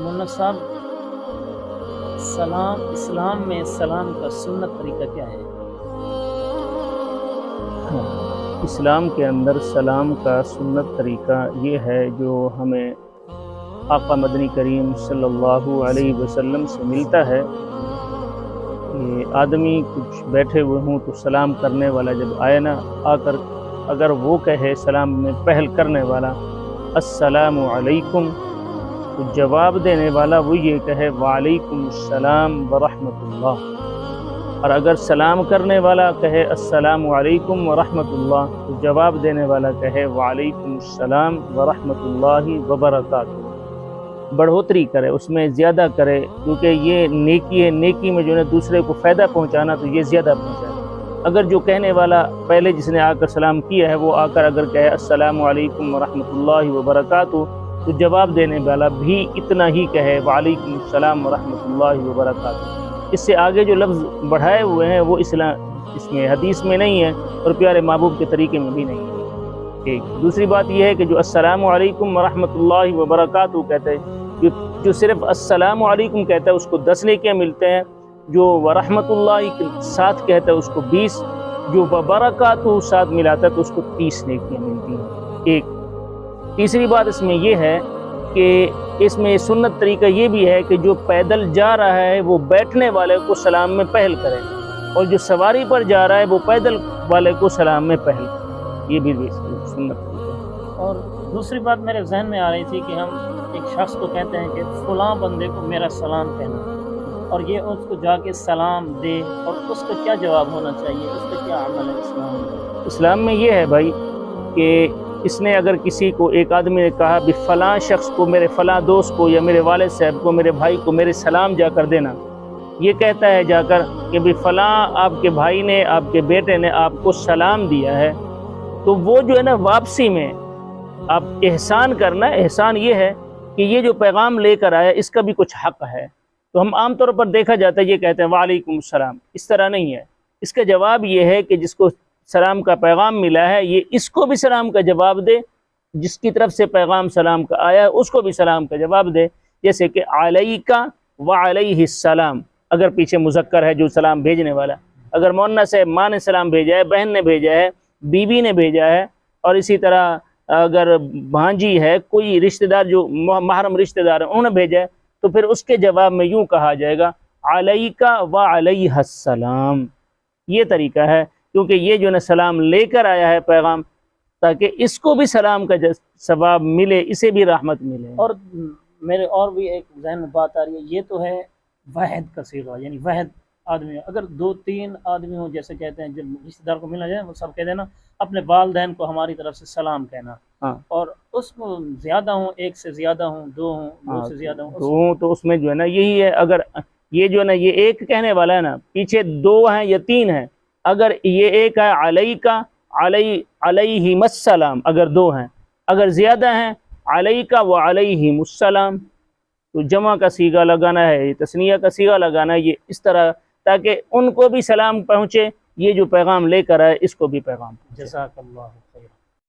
مولانا صاحب، سلام اسلام میں سلام کا سنت طریقہ کیا ہے؟ اسلام کے اندر سلام کا سنت طریقہ یہ ہے جو ہمیں آقا مدنی کریم صلی اللہ علیہ وسلم سے ملتا ہے کہ آدمی کچھ بیٹھے ہوئے ہوں تو سلام کرنے والا جب آئے نا، آ کر اگر وہ کہے سلام میں پہل کرنے والا السلام علیکم، تو جواب دینے والا وہ یہ کہے وعلیکم السلام ورحمۃ اللہ، اور اگر سلام کرنے والا کہے السلام علیکم ورحمۃ اللہ تو جواب دینے والا کہے وعلیکم السلام ورحمۃ اللہ وبرکاتہ۔ بڑھوتری کرے، اس میں زیادہ کرے، کیونکہ یہ نیکی ہے، نیکی میں جو ہے دوسرے کو فائدہ پہنچانا، تو یہ زیادہ پہنچائے۔ اگر جو کہنے والا پہلے جس نے آ کر سلام کیا ہے وہ آ کر اگر کہے السلام علیکم ورحمۃ اللہ وبرکاتہ تو جواب دینے والا بھی اتنا ہی کہے وعلیکم السلام ورحمۃ اللہ وبرکاتہ۔ اس سے آگے جو لفظ بڑھائے ہوئے ہیں وہ اس میں حدیث میں نہیں ہے اور پیارے محبوب کے طریقے میں بھی نہیں ہے۔ ایک دوسری بات یہ ہے کہ جو السلام علیکم ورحمۃ اللہ وبرکاتہ کہتے ہیں، جو صرف السلام علیکم کہتا ہے اس کو 10 نیکیاں ملتے ہیں، جو ورحمۃ اللہ کے ساتھ کہتا ہے اس کو 20، جو وبرکاتہ ساتھ ملاتا ہے تو اس کو 30 نیکیاں ملتی ہیں۔ ایک تیسری بات اس میں یہ ہے کہ اس میں سنت طریقہ یہ بھی ہے کہ جو پیدل جا رہا ہے وہ بیٹھنے والے کو سلام میں پہل کرے، اور جو سواری پر جا رہا ہے وہ پیدل والے کو سلام میں پہل کرے۔ یہ بھی سنت طریقہ ہے۔ اور دوسری بات میرے ذہن میں آ رہی تھی کہ ہم ایک شخص کو کہتے ہیں کہ فلاں بندے کو میرا سلام کہنا، اور یہ اس کو جا کے سلام دے، اور اس کا کیا جواب ہونا چاہیے، اس کا کیا عمل ہے اسلام میں؟ اسلام میں یہ ہے بھائی کہ اس نے اگر کسی کو، ایک آدمی نے کہا بھی فلاں شخص کو، میرے فلاں دوست کو یا میرے والد صاحب کو، میرے بھائی کو میرے سلام جا کر دینا، یہ کہتا ہے جا کر کہ بھی فلاں آپ کے بھائی نے، آپ کے بیٹے نے آپ کو سلام دیا ہے، تو وہ جو ہے نا واپسی میں آپ احسان کرنا، احسان یہ ہے کہ یہ جو پیغام لے کر آیا اس کا بھی کچھ حق ہے۔ تو ہم عام طور پر دیکھا جاتا ہے یہ کہتے ہیں وعلیکم السلام، اس طرح نہیں ہے۔ اس کا جواب یہ ہے کہ جس کو سلام کا پیغام ملا ہے یہ اس کو بھی سلام کا جواب دے، جس کی طرف سے پیغام سلام کا آیا ہے اس کو بھی سلام کا جواب دے، جیسے کہ علیکہ وعلیہ السلام، اگر پیچھے مذکر ہے جو سلام بھیجنے والا، اگر مؤنث ہے ماں نے سلام بھیجا ہے، بہن نے بھیجا ہے، بیوی نے بھیجا ہے، اور اسی طرح اگر بھانجی ہے، کوئی رشتہ دار جو محرم رشتہ دار ہے انہوں نے بھیجا ہے، تو پھر اس کے جواب میں یوں کہا جائے گا علیکہ وعلیہ السلام۔ یہ طریقہ ہے، کیونکہ یہ جو ہے سلام لے کر آیا ہے پیغام، تاکہ اس کو بھی سلام کا ثواب ملے، اسے بھی رحمت ملے۔ اور میرے اور بھی ایک ذہن میں بات آ رہی ہے، یہ تو ہے واحد کا صیغہ، یعنی واحد آدمی، اگر 2-3 آدمی ہوں، جیسے کہتے ہیں جب رشتہ دار کو ملنا جائے وہ سب کہہ دینا اپنے والدین کو ہماری طرف سے سلام کہنا، اور اس کو زیادہ ہوں، ایک سے زیادہ ہوں، 2 ہوں، 2 سے زیادہ ہوں، تو اس میں جو ہے نا یہی ہے، اگر یہ جو ہے نا یہ ایک کہنے والا ہے نا، پیچھے 2 ہیں یا 3 ہیں، اگر یہ ایک ہے علیکہ علیہم السلام، اگر 2 ہیں، اگر زیادہ ہیں علیکہ وعلیہم السلام، تو جمع کا صیغہ لگانا ہے، تثنیہ کا صیغہ لگانا ہے، یہ اس طرح تاکہ ان کو بھی سلام پہنچے، یہ جو پیغام لے کر آئے اس کو بھی پیغام پہنچے۔ جزاک اللہ خیر۔